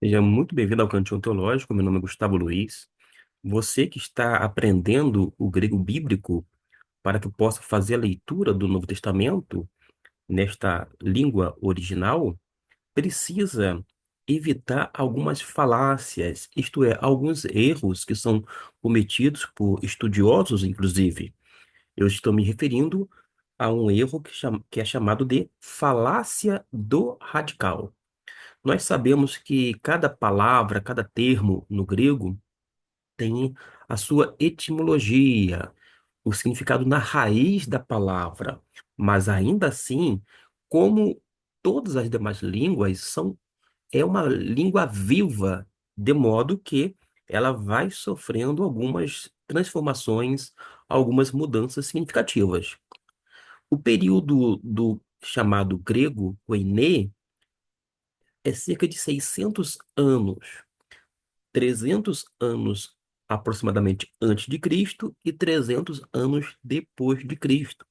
Seja muito bem-vindo ao Cantinho Teológico. Meu nome é Gustavo Luiz. Você que está aprendendo o grego bíblico para que possa fazer a leitura do Novo Testamento nesta língua original, precisa evitar algumas falácias, isto é, alguns erros que são cometidos por estudiosos, inclusive. Eu estou me referindo a um erro que é chamado de falácia do radical. Nós sabemos que cada palavra, cada termo no grego tem a sua etimologia, o significado na raiz da palavra, mas ainda assim, como todas as demais línguas é uma língua viva, de modo que ela vai sofrendo algumas transformações, algumas mudanças significativas. O período do chamado grego koiné é cerca de 600 anos, 300 anos aproximadamente antes de Cristo e 300 anos depois de Cristo.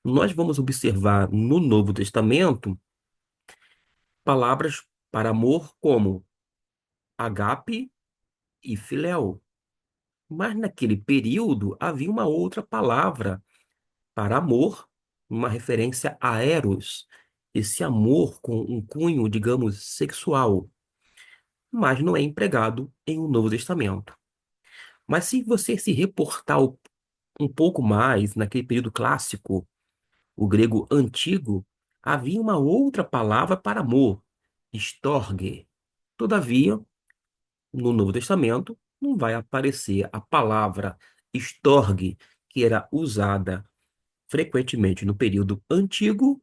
Nós vamos observar no Novo Testamento palavras para amor como agape e filéu. Mas naquele período havia uma outra palavra para amor, uma referência a eros, esse amor com um cunho, digamos, sexual, mas não é empregado em um Novo Testamento. Mas se você se reportar um pouco mais naquele período clássico, o grego antigo, havia uma outra palavra para amor, storge. Todavia, no Novo Testamento, não vai aparecer a palavra storge, que era usada frequentemente no período antigo,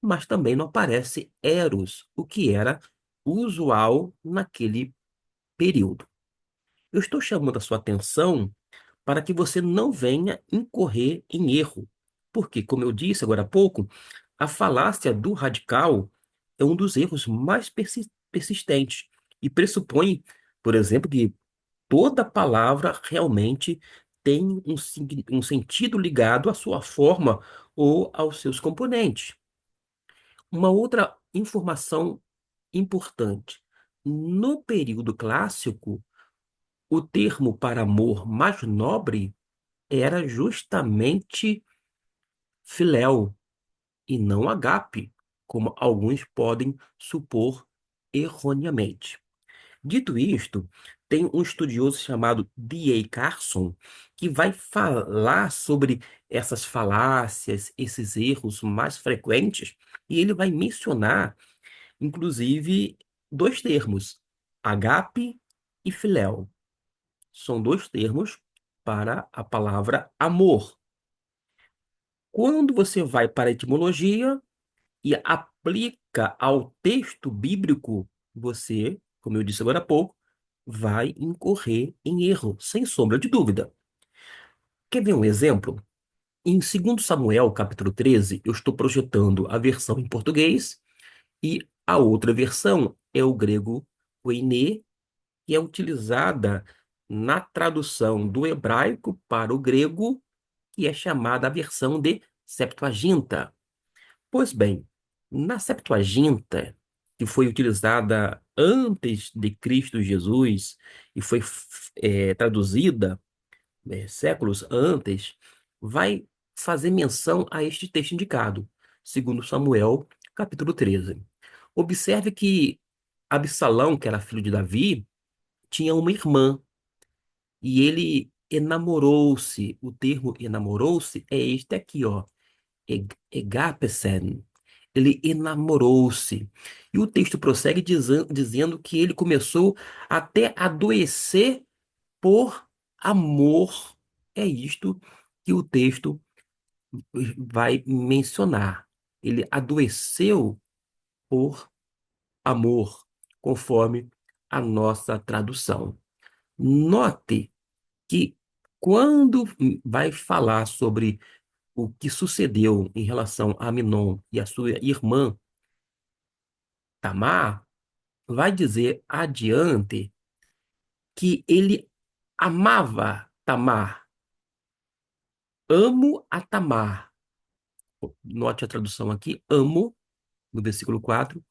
mas também não aparece eros, o que era usual naquele período. Eu estou chamando a sua atenção para que você não venha incorrer em erro. Porque, como eu disse agora há pouco, a falácia do radical é um dos erros mais persistentes e pressupõe, por exemplo, que toda palavra realmente tem um sentido ligado à sua forma ou aos seus componentes. Uma outra informação importante. No período clássico, o termo para amor mais nobre era justamente filéu e não agape, como alguns podem supor erroneamente. Dito isto, tem um estudioso chamado D.A. Carson que vai falar sobre essas falácias, esses erros mais frequentes, e ele vai mencionar, inclusive, dois termos, agape e filéu. São dois termos para a palavra amor. Quando você vai para a etimologia e aplica ao texto bíblico, você, como eu disse agora há pouco, vai incorrer em erro, sem sombra de dúvida. Quer ver um exemplo? Em 2 Samuel, capítulo 13, eu estou projetando a versão em português e a outra versão é o grego koiné, que é utilizada na tradução do hebraico para o grego, que é chamada a versão de Septuaginta. Pois bem, na Septuaginta, que foi utilizada antes de Cristo Jesus e foi traduzida séculos antes, vai fazer menção a este texto indicado, segundo Samuel, capítulo 13. Observe que Absalão, que era filho de Davi, tinha uma irmã e ele enamorou-se. O termo enamorou-se é este aqui, ó. Egapesen. Ele enamorou-se. E o texto prossegue dizendo que ele começou até a adoecer por amor. É isto que o texto vai mencionar. Ele adoeceu por amor, conforme a nossa tradução. Note que quando vai falar sobre o que sucedeu em relação a Aminon e a sua irmã Tamar, vai dizer adiante que ele amava Tamar. Amo a Tamar. Note a tradução aqui, amo, no versículo 4,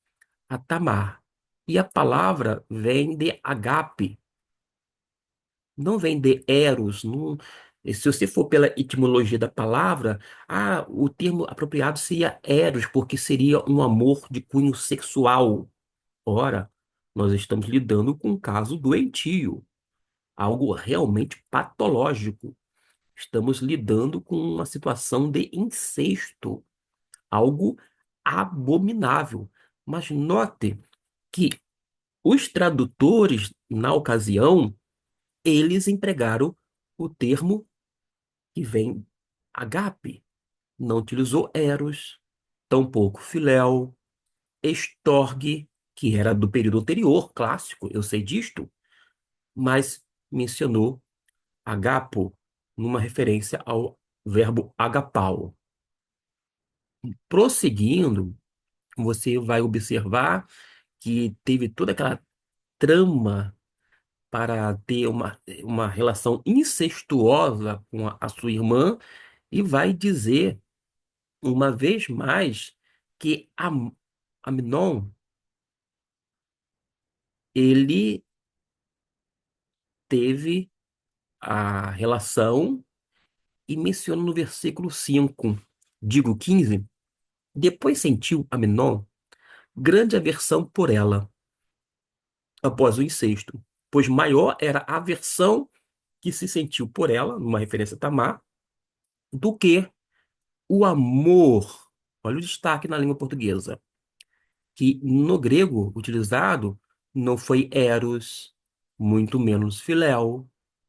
a Tamar. E a palavra vem de agape, não vem de eros. Não... Se você for pela etimologia da palavra, o termo apropriado seria eros, porque seria um amor de cunho sexual. Ora, nós estamos lidando com um caso doentio, algo realmente patológico. Estamos lidando com uma situação de incesto, algo abominável. Mas note que os tradutores, na ocasião, eles empregaram o termo que vem agape. Não utilizou eros, tampouco filéu, estorge, que era do período anterior, clássico, eu sei disto, mas mencionou agapo numa referência ao verbo agapau. Prosseguindo, você vai observar que teve toda aquela trama para ter uma relação incestuosa com a sua irmã e vai dizer uma vez mais que Amnon, ele teve a relação e menciona no versículo 5, digo 15, depois sentiu Amnon grande aversão por ela após o incesto, pois maior era a aversão que se sentiu por ela, numa referência a Tamar, do que o amor. Olha o destaque na língua portuguesa, que no grego utilizado não foi eros, muito menos filéu,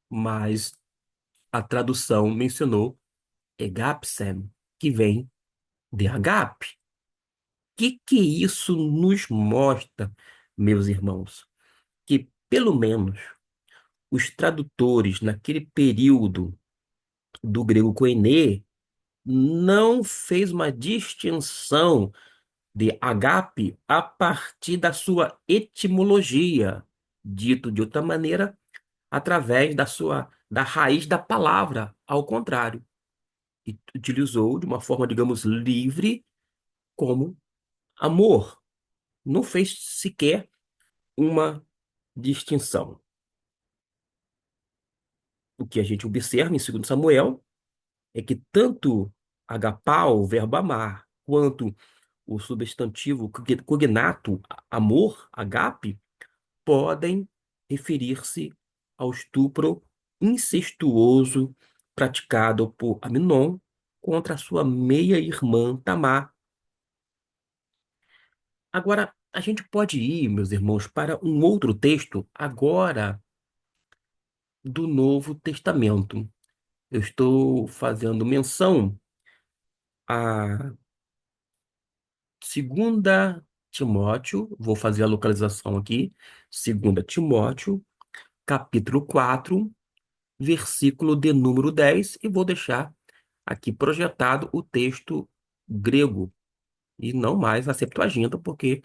mas a tradução mencionou egapsem, que vem de agape. O que isso nos mostra, meus irmãos? Que pelo menos os tradutores naquele período do grego koiné não fez uma distinção de agape a partir da sua etimologia, dito de outra maneira, através da raiz da palavra, ao contrário, e utilizou de uma forma, digamos, livre como amor. Não fez sequer uma distinção. O que a gente observa em 2 Samuel é que tanto agapau, o verbo amar, quanto o substantivo cognato, amor, agape, podem referir-se ao estupro incestuoso praticado por Aminon contra a sua meia-irmã Tamar. Agora, a gente pode ir, meus irmãos, para um outro texto, agora do Novo Testamento. Eu estou fazendo menção a Segunda Timóteo, vou fazer a localização aqui, Segunda Timóteo, capítulo 4, versículo de número 10, e vou deixar aqui projetado o texto grego, e não mais a Septuaginta, porque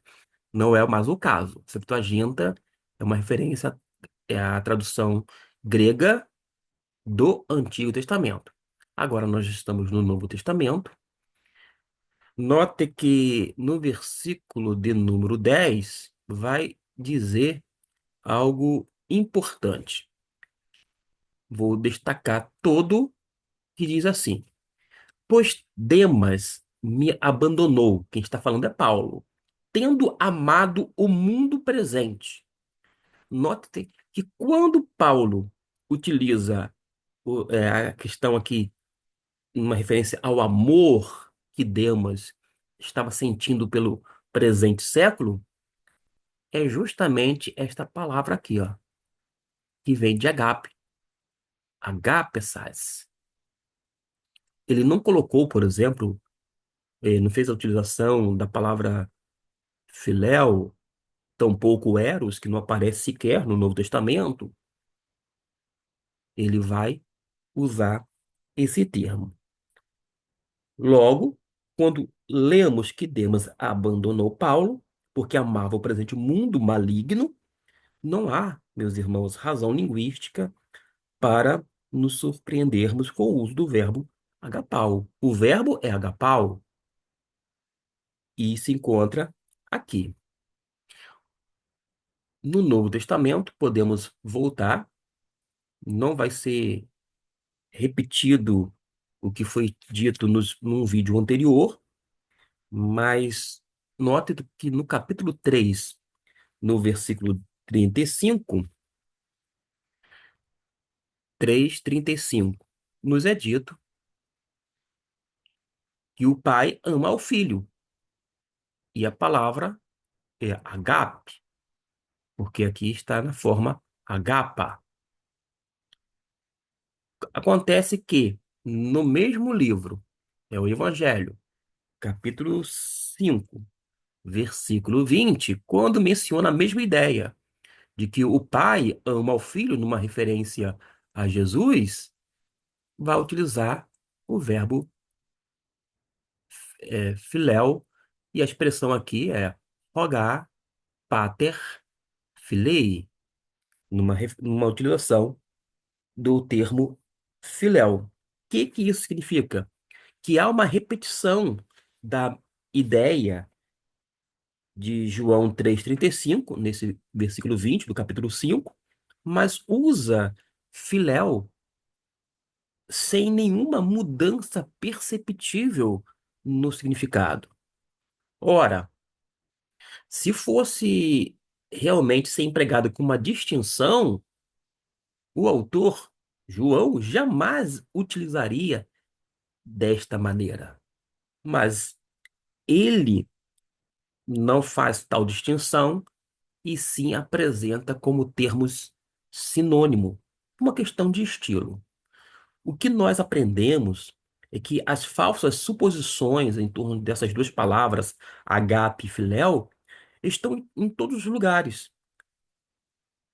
não é mais o caso. Septuaginta é uma referência, é a tradução grega do Antigo Testamento. Agora nós estamos no Novo Testamento. Note que no versículo de número 10 vai dizer algo importante. Vou destacar todo que diz assim: pois Demas me abandonou. Quem está falando é Paulo, tendo amado o mundo presente. Note que quando Paulo utiliza a questão aqui, uma referência ao amor que Demas estava sentindo pelo presente século, é justamente esta palavra aqui, ó, que vem de agape, agapessas. Ele não colocou, por exemplo, não fez a utilização da palavra filéu, tampouco eros, que não aparece sequer no Novo Testamento. Ele vai usar esse termo. Logo, quando lemos que Demas abandonou Paulo, porque amava o presente mundo maligno, não há, meus irmãos, razão linguística para nos surpreendermos com o uso do verbo agapau. O verbo é agapau, e se encontra aqui. No Novo Testamento, podemos voltar, não vai ser repetido o que foi dito num vídeo anterior, mas note que no capítulo 3, no versículo 35, 3:35, nos é dito que o pai ama ao filho, e a palavra é agape, porque aqui está na forma agapa. Acontece que no mesmo livro, é o Evangelho, capítulo 5, versículo 20, quando menciona a mesma ideia de que o pai ama o filho, numa referência a Jesus, vai utilizar o verbo filéu, e a expressão aqui é rogar pater filei, numa utilização do termo filéu. O que isso significa? Que há uma repetição da ideia de João 3:35 nesse versículo 20 do capítulo 5, mas usa filéu sem nenhuma mudança perceptível no significado. Ora, se fosse realmente ser empregado com uma distinção, o autor, João, jamais utilizaria desta maneira. Mas ele não faz tal distinção e sim apresenta como termos sinônimo, uma questão de estilo. O que nós aprendemos é que as falsas suposições em torno dessas duas palavras, agape e filéu, estão em todos os lugares.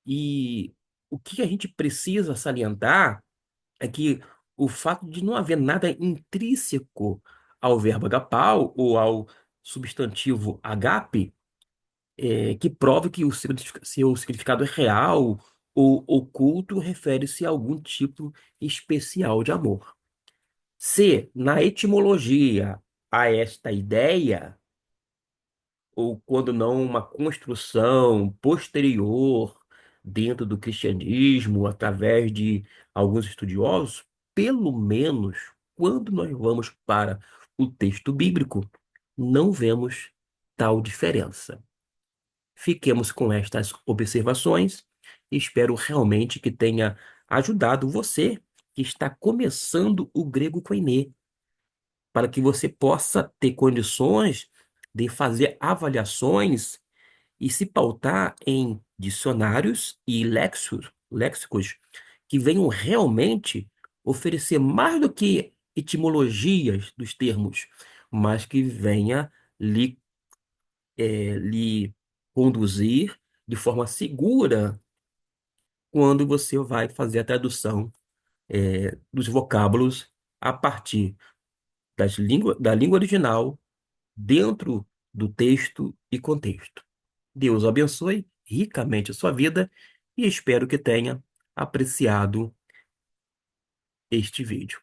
E o que a gente precisa salientar é que o fato de não haver nada intrínseco ao verbo agapau ou ao substantivo agape, que prove que o seu significado é real ou oculto, refere-se a algum tipo especial de amor. Se na etimologia há esta ideia, ou quando não uma construção posterior dentro do cristianismo, através de alguns estudiosos, pelo menos quando nós vamos para o texto bíblico, não vemos tal diferença. Fiquemos com estas observações e espero realmente que tenha ajudado você que está começando o grego koiné, para que você possa ter condições de fazer avaliações e se pautar em dicionários e léxicos que venham realmente oferecer mais do que etimologias dos termos, mas que venha lhe conduzir de forma segura quando você vai fazer a tradução, dos vocábulos a partir da língua original dentro do texto e contexto. Deus abençoe ricamente a sua vida e espero que tenha apreciado este vídeo.